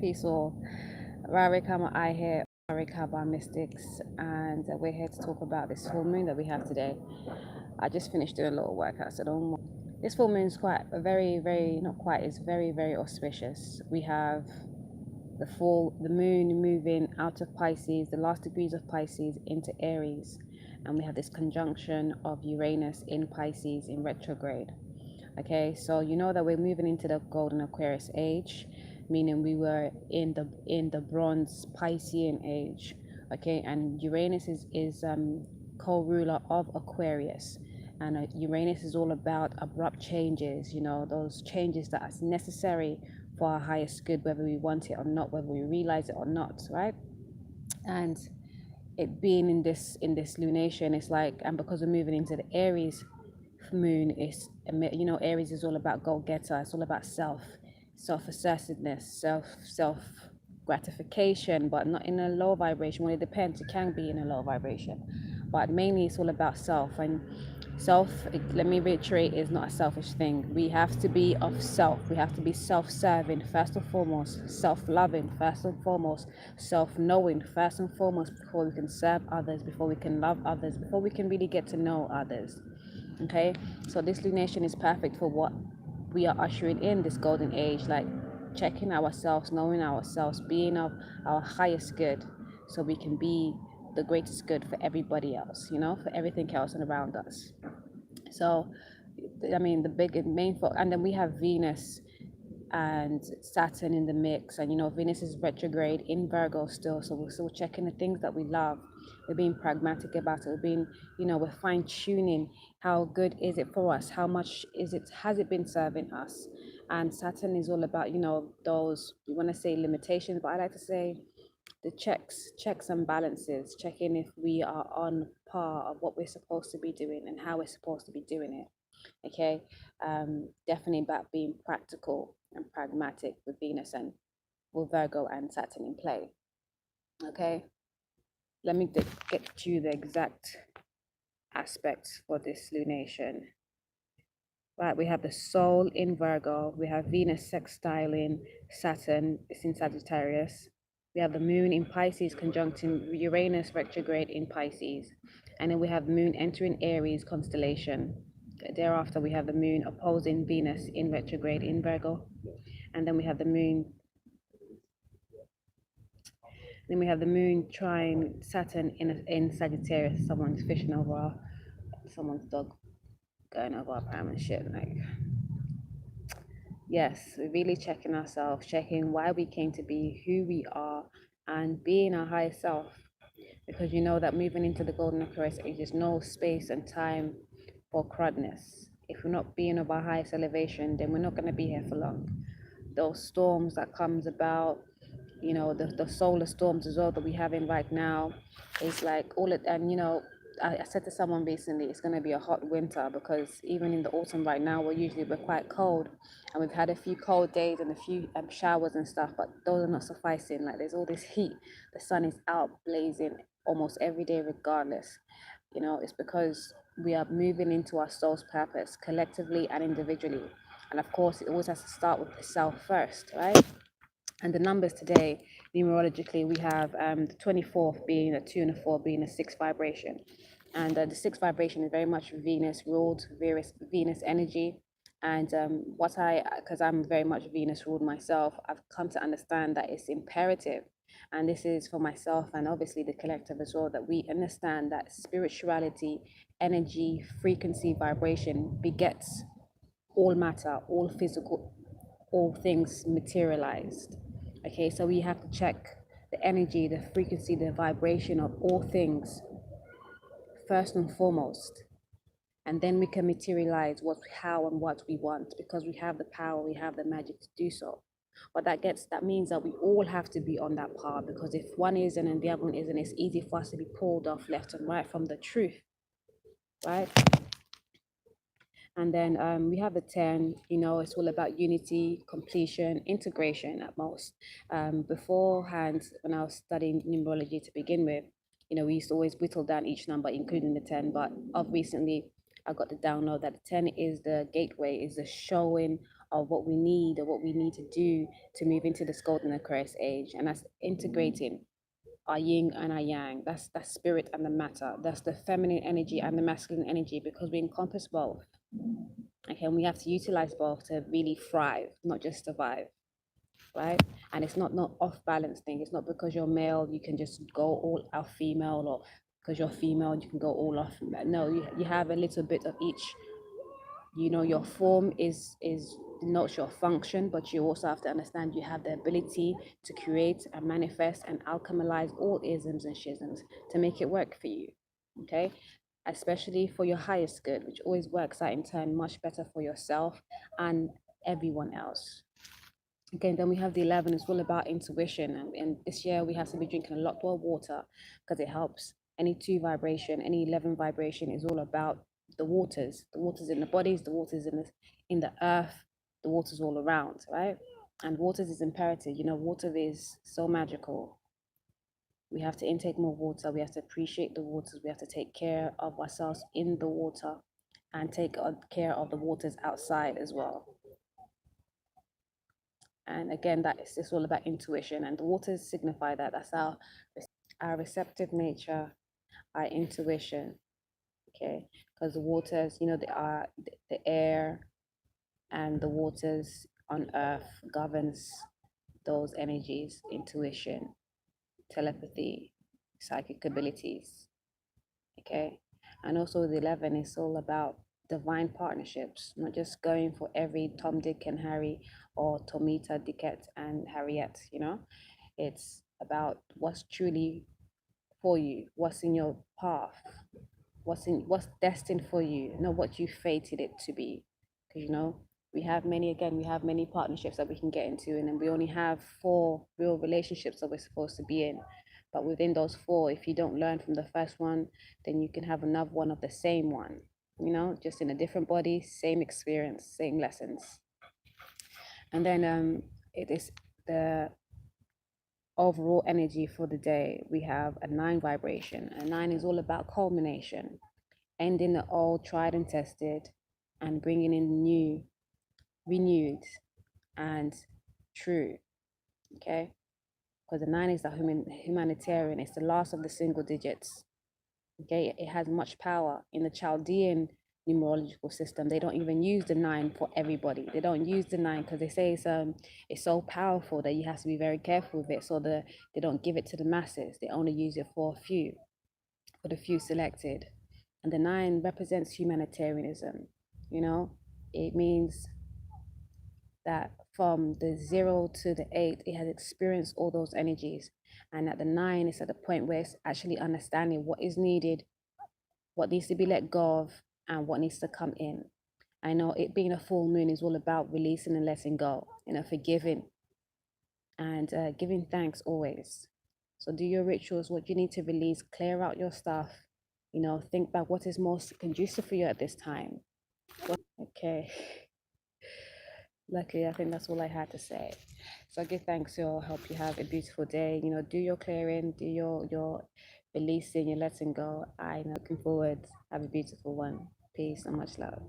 Peace all. Rarikama I here, Rarikaba Mystics, and we're here to talk about this full moon that we have today. I just finished doing a little workout, so don't. This full moon is quite a very, not quite, it's very auspicious. We have the moon moving out of Pisces, the last degrees of Pisces into Aries, and we have this conjunction of Uranus in Pisces in retrograde. Okay, so you know that we're moving into the golden Aquarius age, meaning we were in the bronze Piscean age. Okay, and Uranus is co-ruler of Aquarius, and Uranus is all about abrupt changes. You know, those changes that are necessary for our highest good, whether we want it or not, whether we realize it or not, right? And it being in this lunation, it's like, and because we're moving into the Aries moon, is, you know, Aries is all about go-getter. It's all about self-assertiveness, self gratification, but not in a low vibration. Well, it depends. It can be in a low vibration, but mainly it's all about self. And self, let me reiterate, is not a selfish thing. We have to be of self. We have to be self-serving first and foremost, self-loving first and foremost, self-knowing first and foremost, before we can serve others, before we can love others, before we can really get to know others. Okay, so this lunation is perfect for what we are ushering in, this golden age, like checking ourselves, knowing ourselves, being of our highest good, so we can be the greatest good for everybody else, you know, for everything else and around us. So I mean, the main and then we have Venus and Saturn in the mix, and you know, Venus is retrograde in Virgo still, so we're still checking the things that we love. We're being pragmatic about it. We're being, you know, we're fine tuning how good is it for us, how much has it been serving us. And Saturn is all about, you know, those, we want to say limitations, but I like to say the checks and balances, checking if we are on par of what we're supposed to be doing and how we're supposed to be doing it. Okay, definitely about being practical and pragmatic with Venus and with Virgo and Saturn in play. Okay, let me get you the exact aspects for this lunation. Right, we have the Sol in Virgo, we have Venus sextiling Saturn, it's in Sagittarius. We have the Moon in Pisces conjuncting Uranus retrograde in Pisces, and then we have Moon entering Aries constellation. Thereafter, we have the Moon opposing Venus in retrograde in Virgo, and then we have the Moon. Then we have the Moon trine Saturn in Sagittarius. Someone's fishing over someone's dog, going over our pram and shit. Like, yes, we're really checking ourselves, checking why we came to be, who we are, and being our highest self. Because you know that moving into the golden Aquarius age, there's no space and time for crudness. If we're not being of our highest elevation, then we're not going to be here for long. Those storms that comes about, you know, the solar storms as well that we have in right now, is like all it. And you know, I said to someone recently, it's going to be a hot winter, because even in the autumn right now, we're quite cold, and we've had a few cold days and a few showers and stuff, but those are not sufficing. Like, there's all this heat, the sun is out blazing almost every day regardless. You know, it's because we are moving into our soul's purpose collectively and individually, and of course it always has to start with the self first, right? And the numbers today, numerologically, we have the 24th being a 2 and a 4 being a 6 vibration. And the 6 vibration is very much Venus ruled, Venus energy. And because I'm very much Venus ruled myself, I've come to understand that it's imperative. And this is for myself and obviously the collective as well, that we understand that spirituality, energy, frequency, vibration begets all matter, all physical, all things materialized. Okay, so we have to check the energy, the frequency, the vibration of all things first and foremost, and then we can materialize how and what we want, because we have the power, we have the magic to do so. But that means that we all have to be on that path, because if one isn't and the other one isn't, it's easy for us to be pulled off left and right from the truth, right? And then we have the 10, you know, it's all about unity, completion, integration at most. Beforehand, when I was studying numerology to begin with, you know, we used to always whittle down each number, including the 10. But of recently, I got the download that the 10 is the gateway, is the showing of what we need or what we need to do to move into this golden Aquarius age. And that's integrating our yin and our yang. That's spirit and the matter. That's the feminine energy and the masculine energy, because we encompass both. Okay, and we have to utilize both to really thrive, not just survive, right? And it's not off balance thing. It's not because you're male you can just go all out female, or because you're female you can go all off. No, you have a little bit of each. Your form is denotes your function, but you also have to understand you have the ability to create and manifest and alchemize all isms and schisms to make it work for you. Okay, especially for your highest good, which always works out in turn much better for yourself and everyone else. Again, then we have the 11. It's all about intuition, and this year we have to be drinking a lot more water because it helps. Any 2 vibration, any 11 vibration is all about the waters in the bodies, the waters in the earth, the waters all around, right? And waters is imperative. Water is so magical. We have to intake more water. We have to appreciate the waters. We have to take care of ourselves in the water and take care of the waters outside as well. And again, that is just all about intuition, and the waters signify that. That's our receptive nature, our intuition. Okay, because the waters, the air and the waters on earth governs those energies: intuition, telepathy, psychic abilities. Okay, and also the 11 is all about divine partnerships, not just going for every Tom, Dick, and Harry, or Tomita, Dickette, and Harriet. It's about what's truly for you, what's in your path, what's destined for you, not what you fated it to be. Because we have many partnerships that we can get into, and then we only have 4 real relationships that we're supposed to be in. But within those 4, if you don't learn from the first one, then you can have another one of the same one, just in a different body, same experience, same lessons. And then it is the overall energy for the day. We have a 9 vibration. A 9 is all about culmination, ending the old, tried and tested, and bringing in the new, renewed, and true. Okay, because the 9 is the humanitarian. It's the last of the single digits. Okay, it has much power. In the Chaldean numerological system, they don't even use the 9 for everybody. They don't use the 9 because they say it's so powerful that you have to be very careful with it. So they don't give it to the masses. They only use it for the few selected. And the 9 represents humanitarianism. It means that from the 0 to the 8, it has experienced all those energies. And at the 9, it's at the point where it's actually understanding what is needed, what needs to be let go of, and what needs to come in. I know it being a full moon is all about releasing and letting go, forgiving and giving thanks always. So do your rituals, what you need to release, clear out your stuff, think about what is most conducive for you at this time. Okay. Luckily, I think that's all I had to say. So I give thanks to all. Hope you have a beautiful day. Do your clearing, do your releasing, your letting go. I'm looking forward. Have a beautiful one. Peace and much love.